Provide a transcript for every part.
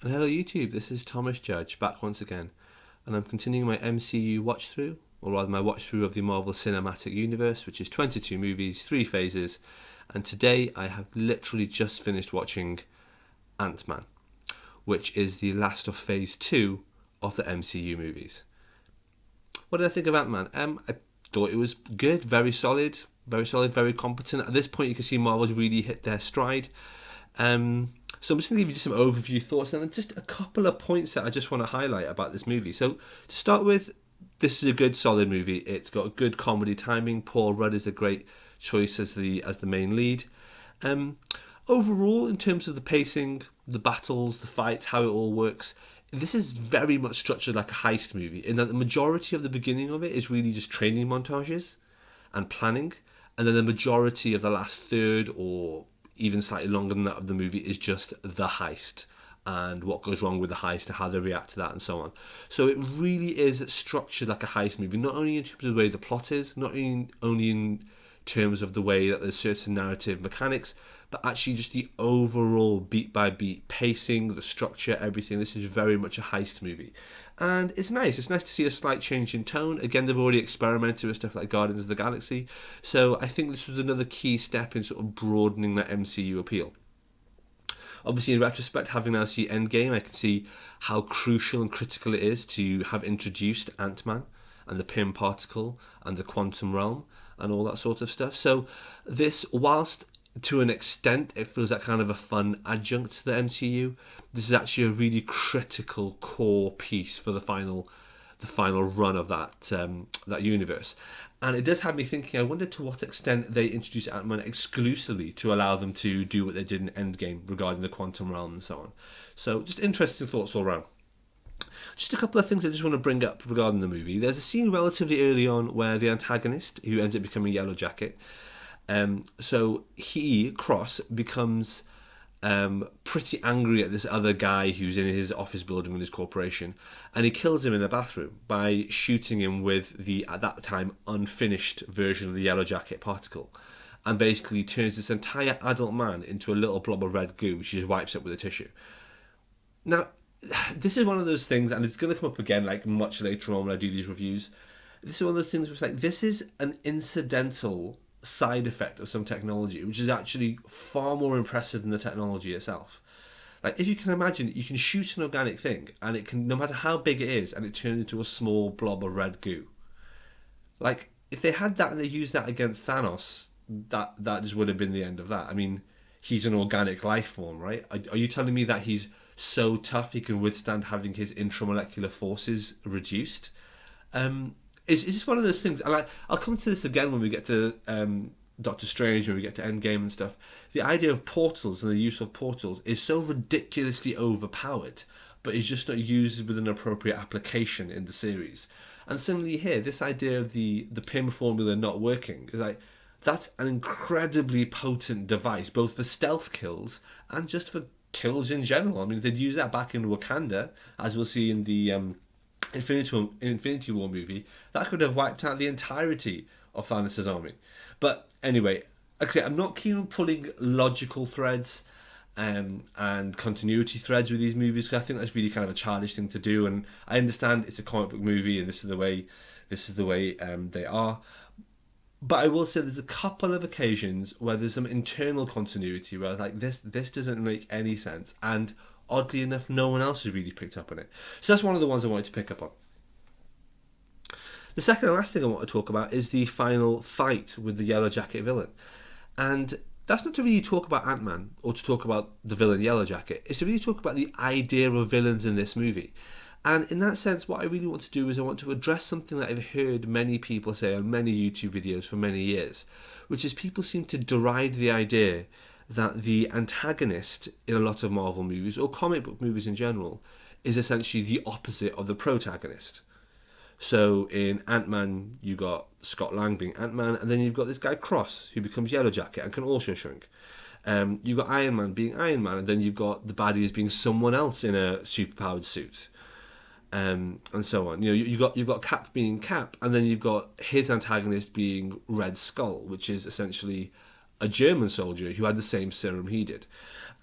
And hello YouTube, this is Thomas Judge back once again, and I'm continuing my MCU watch through, or rather my watch through of the Marvel Cinematic Universe, which is 22 movies, 3 phases, and today I have literally just finished watching Ant-Man, which is the last of phase 2 of the MCU movies. What did I think of Ant-Man? I thought it was good, very solid, very competent. At this point you can see Marvel's really hit their stride. So I'm just going to give you just some overview thoughts and just a couple of points that I just want to highlight about this movie. So to start with, this is a good solid movie. It's got good comedy timing. Paul Rudd is a great choice as the main lead. Overall, in terms of the pacing, the battles, the fights, how it all works, this is very much structured like a heist movie in that the majority of the beginning of it is really just training montages and planning, and then the majority of the last third or even slightly longer than that of the movie is just the heist and what goes wrong with the heist and how they react to that and so on. So it really is structured like a heist movie, not only in terms of the way the plot is, not only in terms of the way that there's certain narrative mechanics, but actually just the overall beat by beat pacing, the structure, everything. This is very much a heist movie. And it's nice to see a slight change in tone. Again, they've already experimented with stuff like Guardians of the Galaxy, so I think this was another key step in sort of broadening that MCU appeal. Obviously, in retrospect, having now seen Endgame, I can see how crucial and critical it is to have introduced Ant-Man and the Pym particle and the quantum realm and all that sort of stuff. So this, whilst to an extent it feels like kind of a fun adjunct to the MCU, this is actually a really critical core piece for the final run of that universe. And it does have me thinking, I wonder to what extent they introduce Ant-Man exclusively to allow them to do what they did in Endgame regarding the quantum realm and so on. So just interesting thoughts all around. Just a couple of things I just want to bring up regarding the movie. There's a scene relatively early on where the antagonist, who ends up becoming Yellow Jacket, so Cross becomes pretty angry at this other guy who's in his office building with his corporation, and he kills him in a bathroom by shooting him with the, at that time, unfinished version of the Yellow Jacket particle, and basically turns this entire adult man into a little blob of red goo, which he just wipes up with a tissue. Now, this is one of those things, and it's going to come up again like much later on when I do these reviews. This is one of those things where it's like, this is an incidental side effect of some technology, which is actually far more impressive than the technology itself. Like, if you can imagine, you can shoot an organic thing and it can, no matter how big it is, and it turns into a small blob of red goo. Like, if they had that and they used that against Thanos, that just would have been the end of that. I mean, he's an organic life form, right? Are you telling me that he's so tough he can withstand having his intramolecular forces reduced? It's just one of those things, and I'll come to this again when we get to Doctor Strange, when we get to Endgame and stuff. The idea of portals and the use of portals is so ridiculously overpowered, but is just not used with an appropriate application in the series. And similarly here, this idea of the Pym formula not working is like, that's an incredibly potent device, both for stealth kills and just for kills in general. I mean, if they'd use that back in Wakanda, as we'll see in the Infinity War movie, that could have wiped out the entirety of Thanos' army. But anyway, okay, I'm not keen on pulling logical threads and continuity threads with these movies, because I think that's really kind of a childish thing to do. And I understand it's a comic book movie, and this is the way they are. But I will say there's a couple of occasions where there's some internal continuity where like this doesn't make any sense, and oddly enough, no one else has really picked up on it. So that's one of the ones I wanted to pick up on. The second and last thing I want to talk about is the final fight with the Yellow Jacket villain. And that's not to really talk about Ant-Man or to talk about the villain Yellow Jacket. It's to really talk about the idea of villains in this movie. And in that sense, what I really want to do is I want to address something that I've heard many people say on many YouTube videos for many years, which is people seem to deride the idea that the antagonist in a lot of Marvel movies, or comic book movies in general, is essentially the opposite of the protagonist. So in Ant-Man, you got Scott Lang being Ant-Man, and then you've got this guy Cross, who becomes Yellow Jacket and can also shrink. You've got Iron Man being Iron Man, and then you've got the baddie as being someone else in a superpowered suit. And so on. You know, you've got Cap being Cap, and then you've got his antagonist being Red Skull, which is essentially a German soldier who had the same serum he did.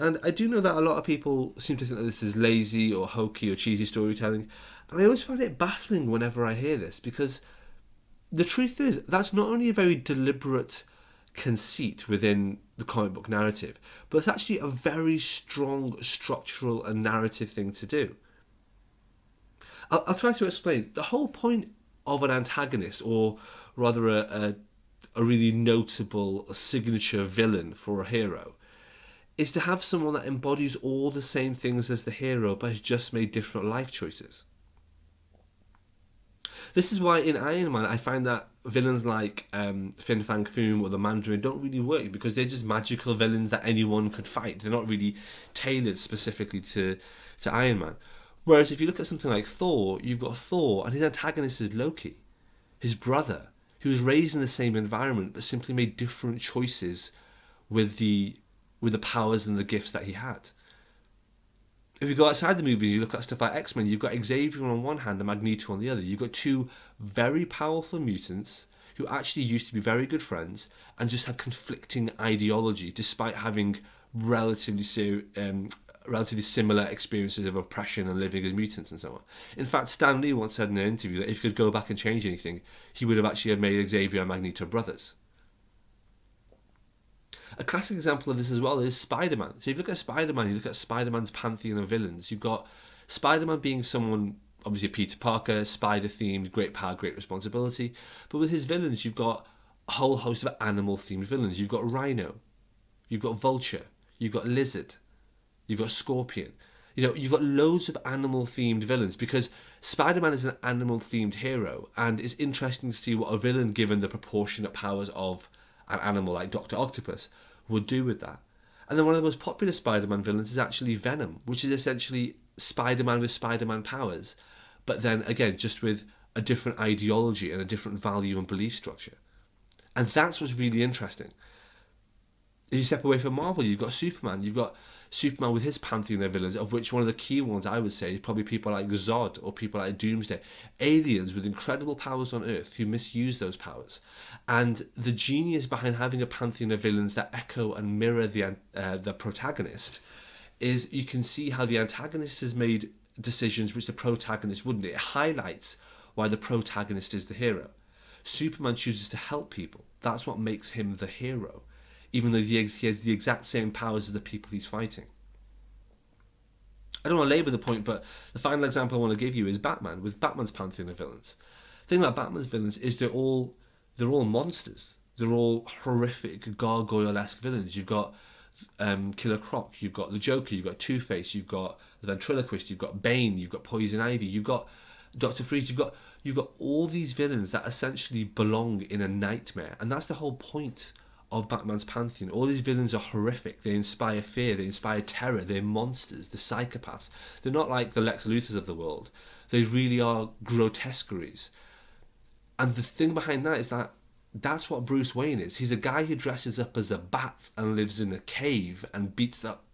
And I do know that a lot of people seem to think that this is lazy or hokey or cheesy storytelling. And I always find it baffling whenever I hear this, because the truth is that's not only a very deliberate conceit within the comic book narrative, but it's actually a very strong structural and narrative thing to do. I'll try to explain. The whole point of an antagonist, or rather a really notable signature villain for a hero, is to have someone that embodies all the same things as the hero but has just made different life choices. This is why in Iron Man I find that villains like Fin Fang Foom or the Mandarin don't really work, because they're just magical villains that anyone could fight. They're not really tailored specifically to Iron Man. Whereas if you look at something like Thor, you've got Thor and his antagonist is Loki, his brother, who was raised in the same environment but simply made different choices with the powers and the gifts that he had. If you go outside the movies, you look at stuff like X-Men, you've got Xavier on one hand and Magneto on the other. You've got two very powerful mutants who actually used to be very good friends and just have conflicting ideology despite having relatively similar experiences of oppression and living as mutants and so on. In fact, Stan Lee once said in an interview that if he could go back and change anything, he would have actually made Xavier and Magneto brothers. A classic example of this as well is Spider-Man. So if you look at Spider-Man, you look at Spider-Man's pantheon of villains. You've got Spider-Man being someone, obviously Peter Parker, spider-themed, great power, great responsibility. But with his villains, you've got a whole host of animal-themed villains. You've got Rhino, you've got Vulture, you've got Lizard, you've got Scorpion. You've got loads of animal-themed villains, because Spider-Man is an animal-themed hero, and it's interesting to see what a villain, given the proportionate powers of an animal like Dr. Octopus, would do with that. And then one of the most popular Spider-Man villains is actually Venom, which is essentially Spider-Man with Spider-Man powers, but then again just with a different ideology and a different value and belief structure. And that's what's really interesting. If you step away from Marvel, you've got Superman. You've got Superman with his pantheon of villains, of which one of the key ones I would say is probably people like Zod or people like Doomsday. Aliens with incredible powers on Earth who misuse those powers. And the genius behind having a pantheon of villains that echo and mirror the protagonist is you can see how the antagonist has made decisions which the protagonist wouldn't. It highlights why the protagonist is the hero. Superman chooses to help people. That's what makes him the hero, even though he has the exact same powers as the people he's fighting. I don't want to labour the point, but the final example I want to give you is Batman, with Batman's pantheon of villains. The thing about Batman's villains is they're all monsters. They're all horrific, gargoyle-esque villains. You've got Killer Croc, you've got the Joker, you've got Two-Face, you've got the Ventriloquist, you've got Bane, you've got Poison Ivy, you've got Dr. Freeze, you've got all these villains that essentially belong in a nightmare, and that's the whole point of Batman's pantheon. All these villains are horrific. They inspire fear, they inspire terror, they're monsters, they're psychopaths. They're not like the Lex Luthors of the world. They really are grotesqueries. And the thing behind that is that that's what Bruce Wayne is. He's a guy who dresses up as a bat and lives in a cave and beats up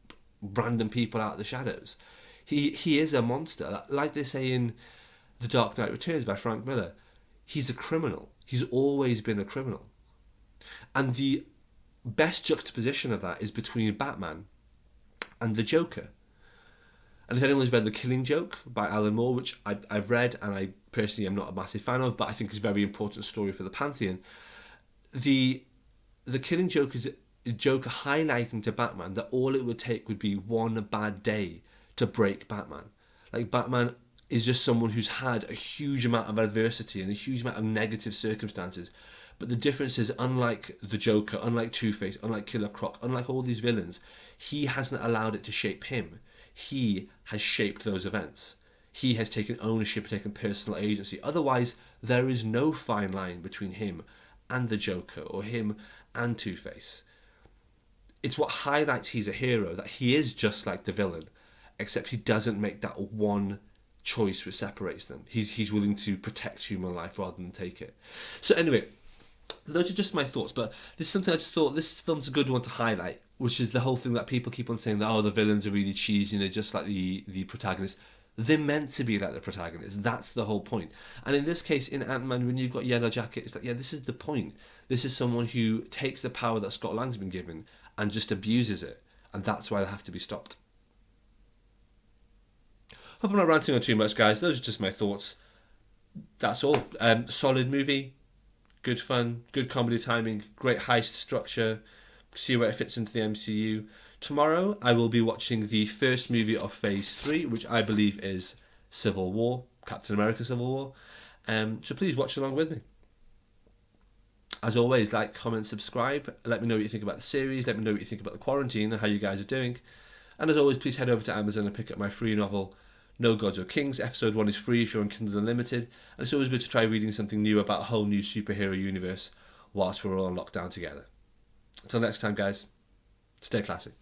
random people out of the shadows. He is a monster. Like they say in The Dark Knight Returns by Frank Miller, he's a criminal. He's always been a criminal. And the best juxtaposition of that is between Batman and the Joker. And if anyone's read The Killing Joke by Alan Moore, which I've read and I personally am not a massive fan of, but I think is a very important story for the Pantheon, the Killing Joke is a Joker highlighting to Batman that all it would take would be one bad day to break Batman. Like, Batman is just someone who's had a huge amount of adversity and a huge amount of negative circumstances. But the difference is, unlike the Joker, unlike Two-Face, unlike Killer Croc, unlike all these villains, he hasn't allowed it to shape him. He has shaped those events. He has taken ownership, taken personal agency. Otherwise, there is no fine line between him and the Joker, or him and Two-Face. It's what highlights he's a hero, that he is just like the villain, except he doesn't make that one choice which separates them. He's willing to protect human life rather than take it. So anyway, those are just my thoughts, but this is something I just thought this film's a good one to highlight, which is the whole thing that people keep on saying that, oh, the villains are really cheesy and they're just like the protagonist. They're meant to be like the protagonist. That's the whole point. And in this case, in Ant-Man, when you've got Yellow Jacket, it's like, yeah, this is the point. This is someone who takes the power that Scott Lang's been given and just abuses it and that's why they have to be stopped. Hope I'm not ranting on too much, guys. Those are just my thoughts. That's all. Solid movie, good fun, good comedy timing, great heist structure. See where it fits into the MCU. Tomorrow I will be watching the first movie of Phase 3, which I believe is Civil War, Captain America Civil War. So please watch along with me. As always, like, comment, subscribe. Let me know what you think about the series. Let me know what you think about the quarantine and how you guys are doing. And as always, please head over to Amazon and pick up my free novel, No Gods or Kings. Episode 1 is free if you're on Kindle Unlimited. And it's always good to try reading something new about a whole new superhero universe whilst we're all locked down together. Until next time, guys, stay classy.